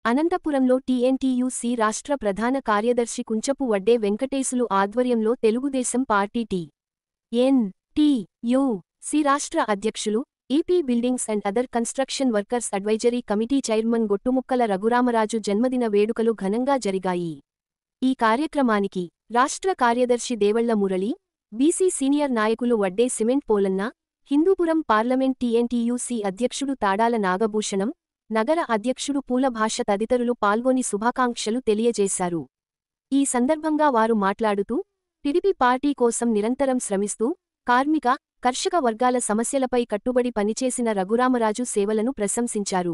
అనంతపురంలో టీఎన్టీయూసీ రాష్ట్ర ప్రధాన కార్యదర్శి కుంచపు వడ్డే వెంకటేశులు ఆధ్వర్యంలో తెలుగుదేశం పార్టీ టీ.ఎన్.టీ.యూ.సీ రాష్ట్ర అధ్యక్షులు, AP buildings and other construction workers advisory committee chairman Gottumukkala Raghuramaraju జన్మదిన వేడుకలు ఘనంగా జరిగాయి. ఈ కార్యక్రమానికి రాష్ట్ర కార్యదర్శి దేవళ్ల మురళి, బీసీ సీనియర్ నాయకులు వడ్డే సిమెంట్ పోలన్న, హిందూపురం పార్లమెంట్ టీఎన్టీయూసీ అధ్యక్షుడు తాడాల నాగభూషణం, నగర అధ్యక్షుడు పూలభాష తదితరులు పాల్గొని శుభాకాంక్షలు తెలియజేశారు. ఈ సందర్భంగా వారు మాట్లాడుతూ, టీడీపీ పార్టీ కోసం నిరంతరం శ్రమిస్తూ, కార్మిక, కర్షక వర్గాల సమస్యలపై కట్టుబడి పనిచేసిన రఘురామరాజు సేవలను ప్రశంసించారు.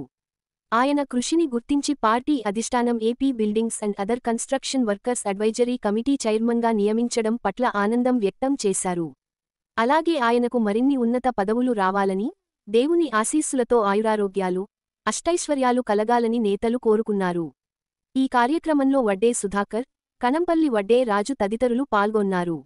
ఆయన కృషిని గుర్తించి పార్టీ అధిష్టానం AP buildings and other construction workers advisory committee చైర్మన్గా నియమించడం పట్ల ఆనందం వ్యక్తం చేశారు. అలాగే ఆయనకు మరిన్ని ఉన్నత పదవులు రావాలని, దేవుని ఆశీస్సులతో ఆయురారోగ్యాలు, అష్టైశ్వర్యాలు కలగాలని నేతలు కోరుకున్నారు. ఈ కార్యక్రమంలో వడ్డే సుధాకర్, కనంపల్లి వడ్డే రాజు తదితరులు పాల్గొన్నారు.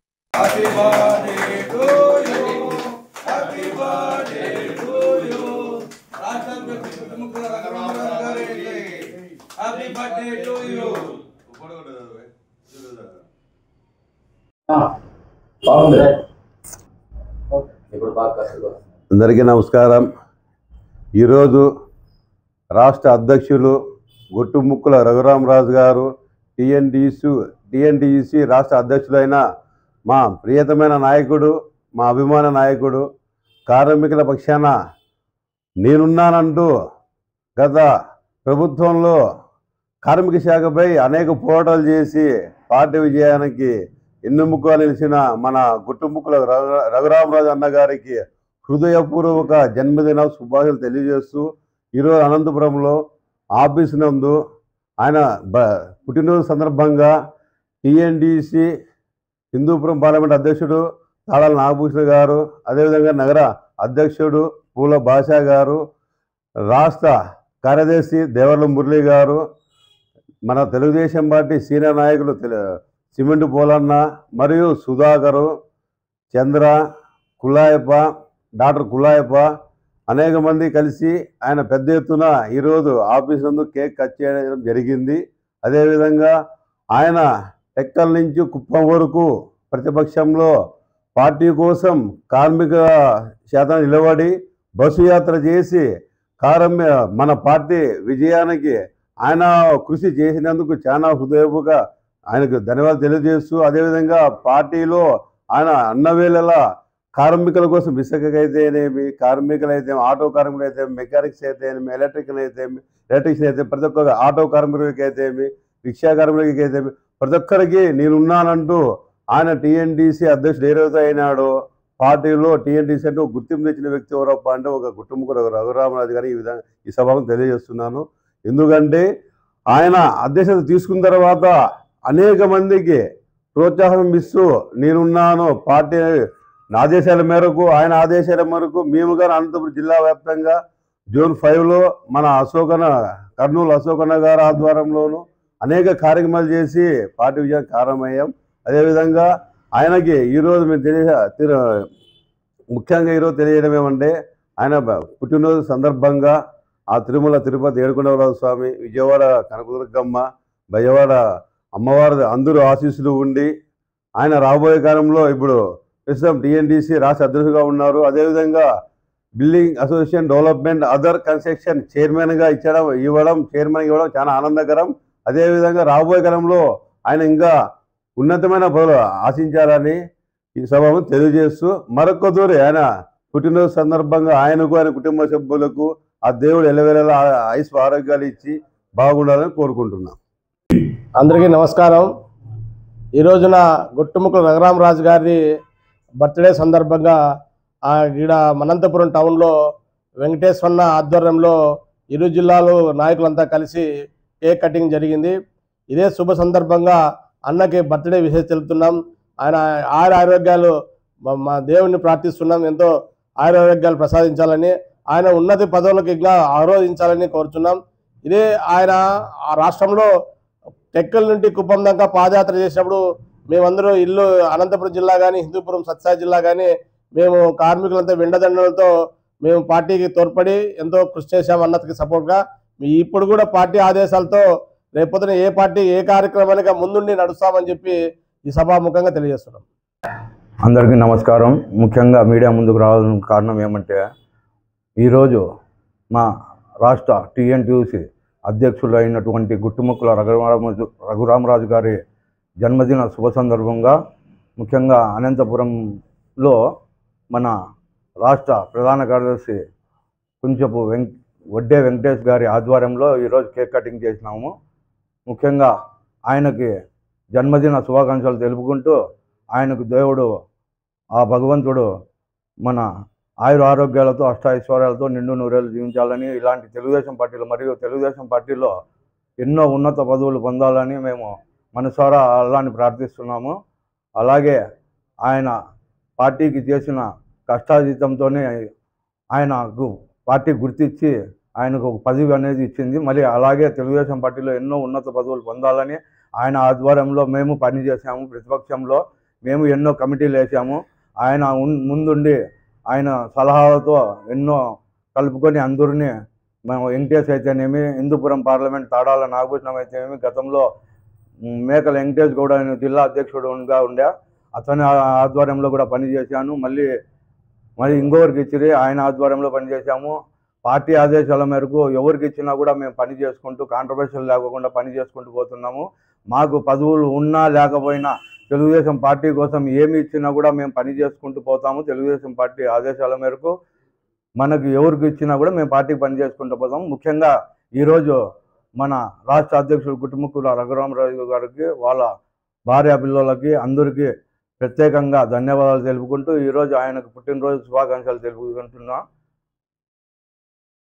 అందరికీ నమస్కారం. ఈరోజు రాష్ట్ర అధ్యక్షులు గొట్టుముక్కల రఘురామరాజు గారు, టీఎన్టీయూసీ రాష్ట్ర అధ్యక్షులైన మా ప్రియతమైన నాయకుడు, మా అభిమాన నాయకుడు, కార్మికుల పక్షాన నేనున్నానంటూ గత ప్రభుత్వంలో కార్మిక శాఖపై అనేక పోరాటాలు చేసి పార్టీ విజయానికి ఎన్నుముకగా నిలిచిన మన గొట్టుముక్కల రఘురామరాజు అన్నగారికి హృదయపూర్వక జన్మదిన శుభాకాంక్షలు తెలియజేస్తూ, ఈరోజు అనంతపురంలో ఆఫీసు నందు ఆయన పుట్టినరోజు సందర్భంగా టీఎన్టీయూసీ హిందూపురం పార్లమెంట్ అధ్యక్షుడు తాడాల నాగభూషణ గారు, అదేవిధంగా నగర అధ్యక్షుడు పూల భాష గారు, రాష్ట్ర కార్యదర్శి దేవర్ల మురళి గారు, మన తెలుగుదేశం పార్టీ సీనియర్ నాయకులు సిమెంట్ పోలన్న మరియు సుధాకరు, చంద్ర, కులాయప్ప, డాక్టర్ కులాయప్ప అనేక మంది కలిసి ఆయన పెద్ద ఎత్తున ఈరోజు ఆఫీస్ నందు కేక్ కట్ చేయడం జరిగింది. అదేవిధంగా ఆయన టెక్కల నుంచి కుప్పం వరకు ప్రతిపక్షంలో పార్టీ కోసం కార్మిక శాతం నిలబడి బస్సు యాత్ర చేసి మన పార్టీ విజయానికి ఆయన కృషి చేసినందుకు చాలా హృదయపూర్వక ఆయనకు ధన్యవాదాలు తెలియజేస్తూ, అదేవిధంగా పార్టీలో ఆయన అన్నవేళలా కార్మికుల కోసం ఇసుకైతేనేమి, కార్మికులైతే ఆటో కార్మికులు అయితే, మెకానిక్స్ అయితేనేమి, ఎలక్ట్రీషియన్ అయితే, ప్రతి ఒక్క ఆటో కార్మికులకి అయితేమి, రిక్షా కార్మికులకి అయితేమి, ప్రతి ఒక్కరికి నేనున్నానంటూ ఆయన టీఎన్టీసీ అధ్యక్షుడు ఏ రోజు అయినాడో పార్టీలో టీఎన్టీసీ అంటే ఒక గుర్తింపు తెచ్చిన వ్యక్తి ఎవరప్ప అంటే ఒక కుటుంబ రఘురామరాజు గారు. ఈ సభను తెలియజేస్తున్నాను. ఎందుకంటే ఆయన అధ్యక్షత తీసుకున్న తర్వాత అనేక మందికి ప్రోత్సాహం ఇస్తూ నేనున్నాను, పార్టీ ఆదేశాల మేరకు, ఆయన ఆదేశాల మేరకు మేము కానీ అనంతపురం జిల్లా వ్యాప్తంగా జోన్ 5లో మన కర్నూలు అశోకన్న గారి ఆధ్వర్యంలోనూ అనేక కార్యక్రమాలు చేసి పార్టీ విజయానికి కారణమయ్యాం. అదేవిధంగా ఆయనకి ఈరోజు మేము ముఖ్యంగా ఈరోజు తెలియజేయడం ఏమంటే, ఆయన పుట్టినరోజు సందర్భంగా ఆ తిరుమల తిరుపతి ఏడుకొండలరావు స్వామి, విజయవాడ కనకదుర్గమ్మ, బయవాడ అమ్మవారి అందరూ ఆశీస్సులు ఉండి ఆయన రాబోయే కాలంలో ఇప్పుడు ప్రస్తుతం టీఎన్టీసీ రాష్ట్ర అధ్యక్షుడిగా ఉన్నారు. అదేవిధంగా building association development other construction చైర్మన్గా ఇవ్వడం చాలా ఆనందకరం. అదేవిధంగా రాబోయే కాలంలో ఆయన ఇంకా ఉన్నతమైన పదవులు ఆశించాలని ఈ సభను తెలియజేస్తూ, మరొక తూరి ఆయన పుట్టినరోజు సందర్భంగా ఆయనకు, ఆయన కుటుంబ సభ్యులకు ఆ దేవుడు ఎల్లవేళలా ఆరోగ్యాలు ఇచ్చి బాగుండాలని కోరుకుంటున్నాం. అందరికీ నమస్కారం. ఈ రోజున గొట్టుముక్కల రఘురామరాజు గారి బర్త్డే సందర్భంగా ఈడ అనంతపురం టౌన్లో వెంకటేశ్వర ఆధ్వర్యంలో ఇరు జిల్లాలో నాయకులంతా కలిసి కేక్ కటింగ్ జరిగింది. ఇదే శుభ సందర్భంగా అన్నకి బర్త్డే విషయం తెలుపుతున్నాం. ఆయన ఆరోగ్యాలు మా దేవుణ్ణి ప్రార్థిస్తున్నాం, ఎంతో ఆరోగ్యాలు ప్రసాదించాలని, ఆయన ఉన్నత పదవులకు ఇంకా ఆరోధించాలని కోరుచున్నాం. ఇదే ఆయన ఆ రాష్ట్రంలో టెక్కల నుండి కుప్పం దాకా పాదయాత్ర చేసినప్పుడు మేమందరూ అనంతపురం జిల్లా కానీ, హిందూపురం సత్యసాయి జిల్లా కానీ మేము కార్మికులంతా వెండదండలతో మేము పార్టీకి తోడ్పడి ఎంతో కృషి చేశాము. అన్నకి సపోర్ట్గా ఇప్పుడు కూడా పార్టీ ఆదేశాలతో రేపొద్దున ఏ పార్టీ ఏ కార్యక్రమానికి ముందుండి నడుస్తామని చెప్పి ఈ సభాముఖంగా తెలియజేస్తున్నాం. అందరికీ నమస్కారం. ముఖ్యంగా మీడియా ముందుకు రావడానికి కారణం ఏమంటే, ఈరోజు మా రాష్ట్ర టీఎన్టీయూసీ అధ్యక్షులు అయినటువంటి గుట్టుముక్కల రఘురామరాజు గారి జన్మదిన శుభ సందర్భంగా ముఖ్యంగా అనంతపురంలో మన రాష్ట్ర ప్రధాన కార్యదర్శి కుంచపు వడ్డే వెంకటేష్ గారి ఆధ్వర్యంలో ఈరోజు కేక్ కటింగ్ చేసినాము. ముఖ్యంగా ఆయనకి జన్మదిన శుభాకాంక్షలు తెలుపుకుంటూ ఆయనకు దేవుడు ఆ భగవంతుడు మన ఆయుర ఆరోగ్యాలతో అష్టైశ్వర్యాలతో నిండు నూరేళ్ళు జీవించాలని, ఇలాంటి తెలుగుదేశం పార్టీలో మరియు తెలుగుదేశం పార్టీలో ఎన్నో ఉన్నత పదవులు పొందాలని మేము మనసారా అల్లాని ప్రార్థిస్తున్నాము. అలాగే ఆయన పార్టీకి చేసిన కష్టాజీతంతోనే ఆయనకు పార్టీ గుర్తించి ఆయనకు ఒక పదవి అనేది ఇచ్చింది. మళ్ళీ అలాగే తెలుగుదేశం పార్టీలో ఎన్నో ఉన్నత పదవులు పొందాలని ఆయన ఆధ్వర్యంలో మేము పనిచేసాము. ప్రతిపక్షంలో మేము ఎన్నో కమిటీలు వేసాము. ఆయన ముందుండి ఆయన సలహాలతో ఎన్నో కలుపుకొని అందరినీ మేము వెంకటేష్ అయితేనేమి, హిందూపురం పార్లమెంట్ తాడాల నాగభూషణం అయితేనేమి, గతంలో మేకల వెంకటేష్ గౌడ జిల్లా అధ్యక్షుడుగా ఉండే అతని ఆధ్వర్యంలో కూడా పనిచేశాను. మళ్ళీ ఇంకొకరికి ఇచ్చి ఆయన ఆధ్వర్యంలో పనిచేశాము. పార్టీ ఆదేశాల మేరకు ఎవరికి ఇచ్చినా కూడా మేము పని చేసుకుంటూ కాంట్రవర్షియల్ లేకుండా పని చేసుకుంటూ పోతున్నాము. మాకు పదవులు ఉన్నా లేకపోయినా తెలుగుదేశం పార్టీ కోసం ఏమి ఇచ్చినా కూడా మేము పని చేసుకుంటూ పోతాము. తెలుగుదేశం పార్టీ ఆదేశాల మేరకు మనకు ఎవరికి ఇచ్చినా కూడా మేము పార్టీకి పని చేసుకుంటూ పోతాము. ముఖ్యంగా ఈరోజు మన రాష్ట్ర అధ్యక్షుడు గుట్టుముక్కల రఘురామరాజు గారికి, వాళ్ళ భార్య పిల్లలకి అందరికీ ప్రత్యేకంగా ధన్యవాదాలు తెలుపుకుంటూ ఈరోజు ఆయనకు పుట్టినరోజు శుభాకాంక్షలు తెలుపుకుంటున్నాం.